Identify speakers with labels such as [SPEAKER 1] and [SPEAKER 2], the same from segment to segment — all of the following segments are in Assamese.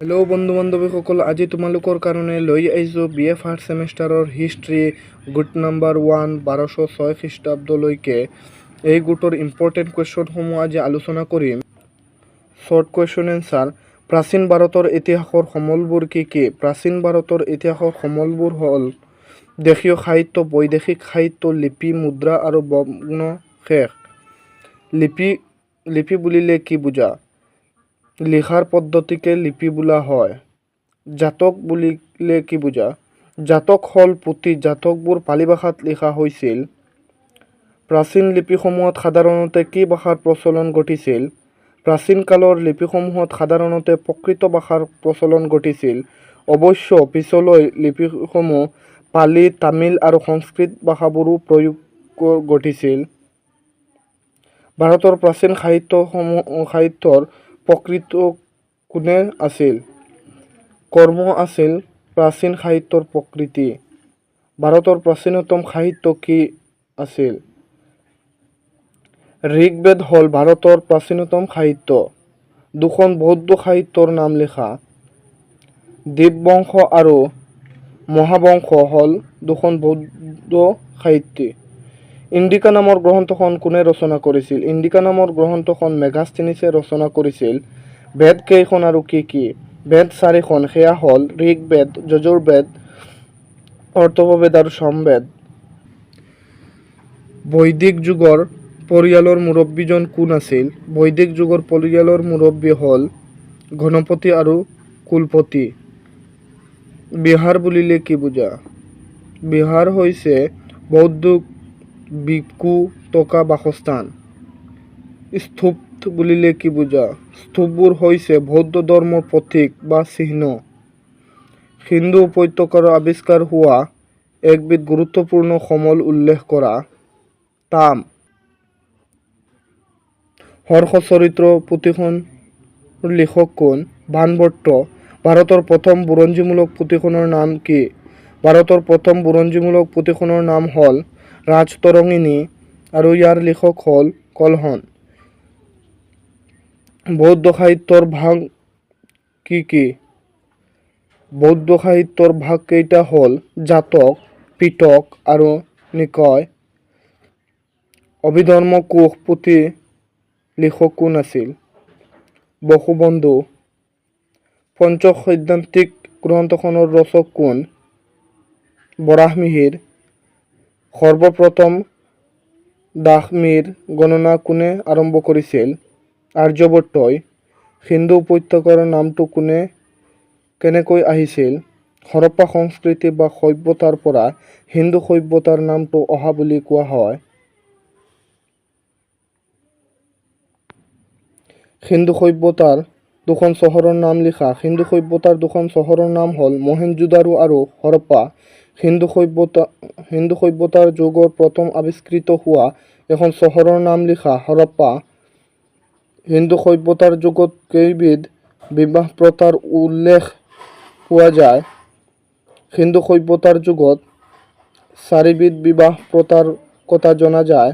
[SPEAKER 1] হেল্ল' বন্ধু বান্ধৱীসকল, আজি তোমালোকৰ কাৰণে লৈ আহিছোঁ BA ফাৰ্ষ্ট ছেমিষ্টাৰৰ হিষ্ট্ৰী গোট নম্বৰ 1 1206 খ্ৰীষ্টাব্দলৈকে এই গোটৰ ইম্পৰ্টেণ্ট কুৱেশ্যনসমূহ আজি আলোচনা কৰিম। Short question answer. প্ৰাচীন ভাৰতৰ ইতিহাসৰ সমলবোৰ কি কি? প্ৰাচীন ভাৰতৰ ইতিহাসৰ সমলবোৰ হ'ল দেশীয় সাহিত্য, বৈদেশিক সাহিত্য, লিপি, মুদ্ৰা আৰু ভগ্নাৱশেষ। লিপি বুলিলে কি বুজা? লিখাৰ পদ্ধতিকে লিপি বোলা হয়। জাতক বুলিলে কি বুজা? জাতক হ'ল পুথি। জাতকবোৰ পালি ভাষাত লিখা হৈছিল। প্ৰাচীন লিপিসমূহত সাধাৰণতে কি ভাষাৰ প্ৰচলন ঘটিছিল? প্ৰাচীন কালৰ লিপিসমূহত সাধাৰণতে প্ৰাকৃত ভাষাৰ প্ৰচলন ঘটিছিল। অৱশ্য পিছলৈ লিপিসমূহ পালি, তামিল আৰু সংস্কৃত ভাষাবোৰো প্ৰয়োগ ঘটিছিল। ভাৰতৰ প্ৰাচীন সাহিত্যৰ প্ৰকৃত কোনে আছিল? কৰ্ম আছিল প্ৰাচীন সাহিত্যৰ প্ৰকৃতি। ভাৰতৰ প্ৰাচীনতম সাহিত্য কি আছিল? ঋগ্বেদ হ'ল ভাৰতৰ প্ৰাচীনতম সাহিত্য। দুখন বৌদ্ধ সাহিত্যৰ নাম লিখা। দীপবংশ আৰু মহাবংশ হ'ল দুখন বৌদ্ধ সাহিত্য। ইণ্ডিকা নামৰ গ্ৰন্থখন কোনে ৰচনা কৰিছিল? ইণ্ডিকা নামৰ গ্ৰন্থখন মেগাস্থেনিছে ৰচনা কৰিছিল। বেদ কেইখন আৰু কি কি? বেদ 4খন, সেয়া হ'ল ঋগ্বেদ, যজুৰ্বেদ, অথৰ্ববেদ আৰু সামবেদ। বৈদিক যুগৰ পৰিয়ালৰ মুৰব্বীজন কোন আছিল? বৈদিক যুগৰ পৰিয়ালৰ মুৰব্বী হ'ল গণপতি আৰু কুলপতি। বিহাৰ বুলিলে কি বুজা? বিহাৰ হৈছে বৌদ্ধ ভিক্ষু থকা বাসস্থান। স্তূপ বুলিলে কি বুজা? স্তূপবোৰ হৈছে বৌদ্ধ ধৰ্মৰ প্ৰতীক বা চিহ্ন। সিন্ধু উপত্যকাৰ আৱিষ্কাৰ হোৱা একবিধ গুৰুত্বপূৰ্ণ সমল উল্লেখ কৰা। তাম। হৰ্ষচৰিত্ৰ পুথিখনৰ লিখক কোন? বাণভট্ট। ভাৰতৰ প্ৰথম বুৰঞ্জীমূলক পুথিখনৰ নাম কি? ভাৰতৰ প্ৰথম বুৰঞ্জীমূলক পুথিখনৰ নাম হ'ল ৰাজতৰংগিনী আৰু ইয়াৰ লিখক হ'ল কলহন। বৌদ্ধ সাহিত্যৰ ভাগ কি কি? বৌদ্ধ সাহিত্যৰ ভাগ কেইটা হ'ল জাতক, পিটক আৰু নিকায়। অভিধৰ্ম কোশ পুথিৰ লিখক কোন আছিল? বসুবন্ধু। পঞ্চসৈদ্ধান্তিক গ্ৰন্থখনৰ ৰচক কোন? বৰাহমিহিৰ। সৰ্বপ্ৰথম দাশমিৰ গণনা কোনে আৰম্ভ কৰিছিল? আৰ্যভট্টই। সিন্ধু উপত্যকাৰ নামটো কেনেকৈ আহিছিল? হৰপ্পা সংস্কৃতি বা সভ্যতাৰ পৰা সিন্ধু সভ্যতাৰ নামটো অহা বুলি কোৱা হয়। সিন্ধু সভ্যতাৰ দুখন চহৰৰ নাম লিখা। সিন্ধু সভ্যতাৰ দুখন চহৰৰ নাম হ'ল মহেঞ্জোদাৰো আৰু হৰপ্পা। সিন্ধু সভ্যতাৰ যুগৰ প্ৰথম আৱিষ্কৃত হোৱা এখন চহৰৰ নাম লিখা। হৰপ্পা। সিন্ধু সভ্যতাৰ যুগত কেইবিধ বিবাহ প্ৰথাৰ উল্লেখ পোৱা যায়? সিন্ধু সভ্যতাৰ যুগত 4বিধ বিবাহ প্ৰথাৰ কথা জনা যায়।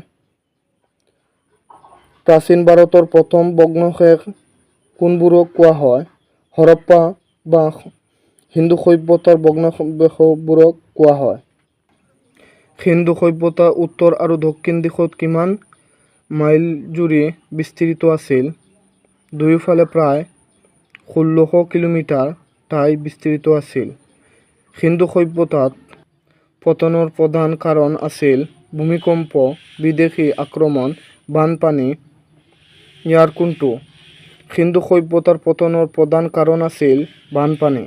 [SPEAKER 1] প্ৰাচীন ভাৰতৰ প্ৰথম ভগ্নাৱশেষ কোনবোৰক কোৱা হয়? হৰপ্পা বা সিন্ধু সভ্যতাৰ ভগ্নাৱশেষবোৰক কোৱা হয়। সিন্ধু সভ্যতা উত্তৰ আৰু দক্ষিণ দিশত কিমান মাইল জুৰি বিস্তৃত আছিল? দুয়োফালে প্ৰায় 1600 কিলোমিটাৰ ঠাই বিস্তৃত আছিল। সিন্ধু সভ্যতাত পতনৰ প্ৰধান কাৰণ আছিল ভূমিকম্প, বিদেশী আক্ৰমণ, বানপানী। ইয়াৰ কোনটো? সিন্ধু সভ্যতাৰ পতনৰ প্ৰধান কাৰণ আছিল বানপানী।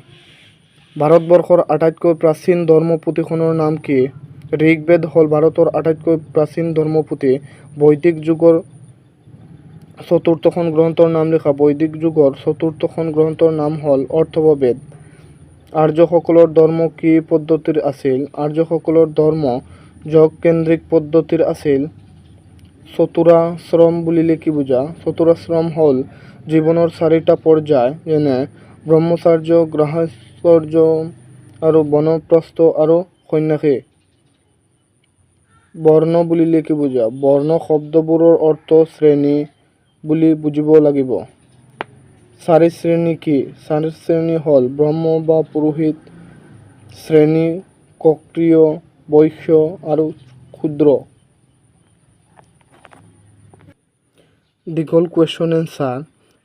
[SPEAKER 1] ভাৰতবৰ্ষৰ আটাইতকৈ প্ৰাচীন ধৰ্মপুথিখনৰ নাম কি? ঋগ্বেদ হ'ল ভাৰতৰ আটাইতকৈ প্ৰাচীন ধৰ্মপুথি। বৈদিক যুগৰ চতুৰ্থখন গ্ৰন্থৰ নাম লিখা। বৈদিক যুগৰ চতুৰ্থখন গ্ৰন্থৰ নাম হ'ল অথৰ্ববেদ। আৰ্যসকলৰ ধৰ্ম কি পদ্ধতিৰ আছিল? আৰ্যসকলৰ ধৰ্ম যজ্ঞকেন্দ্ৰিক পদ্ধতিৰ আছিল। চতুৰাশ্ৰম বুলিলে কি বুজা? চতুৰাশ্ৰম হ'ল জীৱনৰ 4টা পৰ্যায়, যেনে ব্ৰহ্মচৰ্য, গৃহস্থৰ্য আৰু বনপ্ৰস্থ আৰু সন্ন্যাসী। বৰ্ণ বুলিলে কি বুজা? বৰ্ণ শব্দবোৰৰ অৰ্থ শ্ৰেণী বুলি বুজিব লাগিব। চাৰি শ্ৰেণী কি? চাৰি শ্ৰেণী হ'ল ব্ৰহ্ম বা পুৰোহিত শ্ৰেণী, ক্ষত্ৰিয়, বৈশ্য আৰু ক্ষুদ্ৰ। দীঘল কুৱেশ্যন এনচাৰ।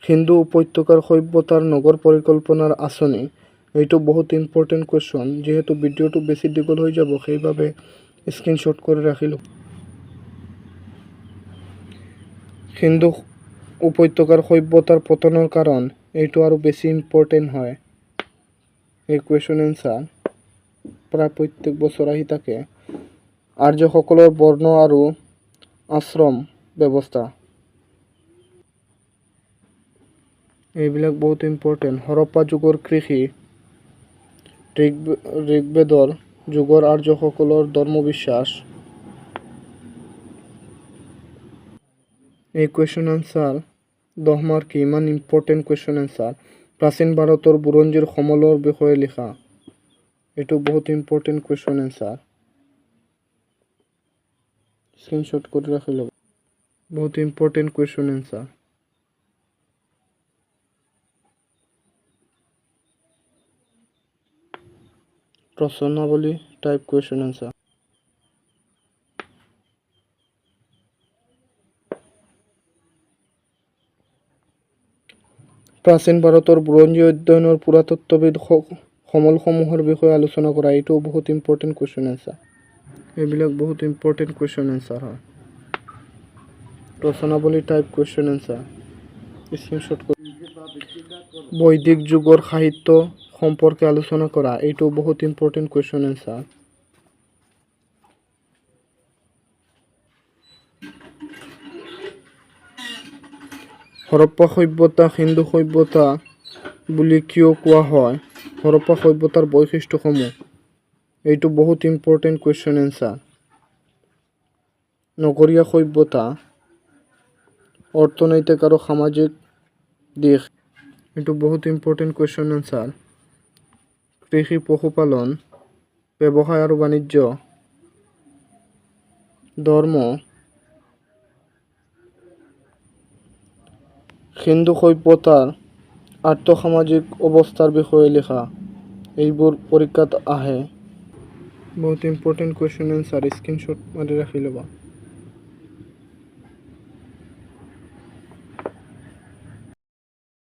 [SPEAKER 1] সিন্ধু উপত্যকাৰ সভ্যতাৰ নগৰ পৰিকল্পনাৰ আঁচনি। এইটো বহুত ইম্পৰ্টেণ্ট কুৱেশ্যন। যিহেতু ভিডিঅ'টো বেছি দীঘল হৈ যাব সেইবাবে স্ক্ৰীনশ্বট কৰি ৰাখিলোঁ। সিন্ধু উপত্যকাৰ সভ্যতাৰ পতনৰ কাৰণ। এইটো আৰু বেছি ইম্পৰ্টেণ্ট হয়। এই কুৱেশ্যন এনচাৰ প্ৰায় প্ৰত্যেক বছৰ আহি থাকে। আৰ্যসকলৰ বৰ্ণ আৰু আশ্ৰম ব্যৱস্থা। এইবিলাক বহুত ইম্পৰ্টেণ্ট। হৰপ্পা যুগৰ কৃষি। ঋগ্বেদৰ যুগৰ আৰ্যসকলৰ ধৰ্মবিশ্বাস। এই কুৱেশ্যন এনচাৰ 10 মাৰ্ক ইমান ইম্পৰ্টেণ্ট কুৱেশ্যন এনচাৰ। প্ৰাচীন ভাৰতৰ বুৰঞ্জীৰ সমলৰ বিষয়ে লিখা। এইটো বহুত ইম্পৰ্টেণ্ট কুৱেশ্যন এনচাৰ। স্ক্ৰীনশ্বট কৰি ৰাখি ল'ব। বহুত ইম্পৰ্টেণ্ট কুৱেশ্যন এনচাৰ। ৰচনাৱলী টাইপ কুৱেশ্যন এনচাৰ। প্ৰাচীন ভাৰতৰ বুৰঞ্জী অধ্যয়নৰ পুৰাতত্ত্ববিদ সমলসমূহৰ বিষয়ে আলোচনা কৰা। এইটো বহুত ইম্পৰ্টেণ্ট কুৱেশ্যন এনচাৰ। এইবিলাক বহুত ইম্পৰ্টেণ্ট কুৱেশ্যন এনচাৰ হয়। ৰচনাৱলী টাইপ কুৱেশ্যন এনচাৰ। স্ক্ৰীনশ্বট কৰি বৈদিক যুগৰ সাহিত্য সম্পৰ্কে আলোচনা কৰা। এইটো বহুত ইম্পৰ্টেণ্ট কুৱেশ্যন এনচাৰ। হৰপ্পা সভ্যতা সিন্ধু সভ্যতা বুলি কিয় কোৱা হয়? হৰপ্পা সভ্যতাৰ বৈশিষ্ট্যসমূহ। এইটো বহুত ইম্পৰ্টেণ্ট কুৱেশ্যন এনচাৰ। নগৰীয়া সভ্যতা, অৰ্থনৈতিক আৰু সামাজিক দিশ। এইটো বহুত ইম্পৰ্টেণ্ট কুৱেশ্যন এনচাৰ। কৃষি, পশুপালন, ব্যৱসায় আৰু বাণিজ্য, ধৰ্ম। সিন্ধু সভ্যতাৰ আৰ্থ-সামাজিক অৱস্থাৰ বিষয়ে লিখা। এইবোৰ পৰীক্ষাত আহে। বহুত ইম্পৰ্টেণ্ট কুৱেশ্যন এনচাৰ। স্ক্ৰীনশ্বট মাৰি ৰাখি ল'বা।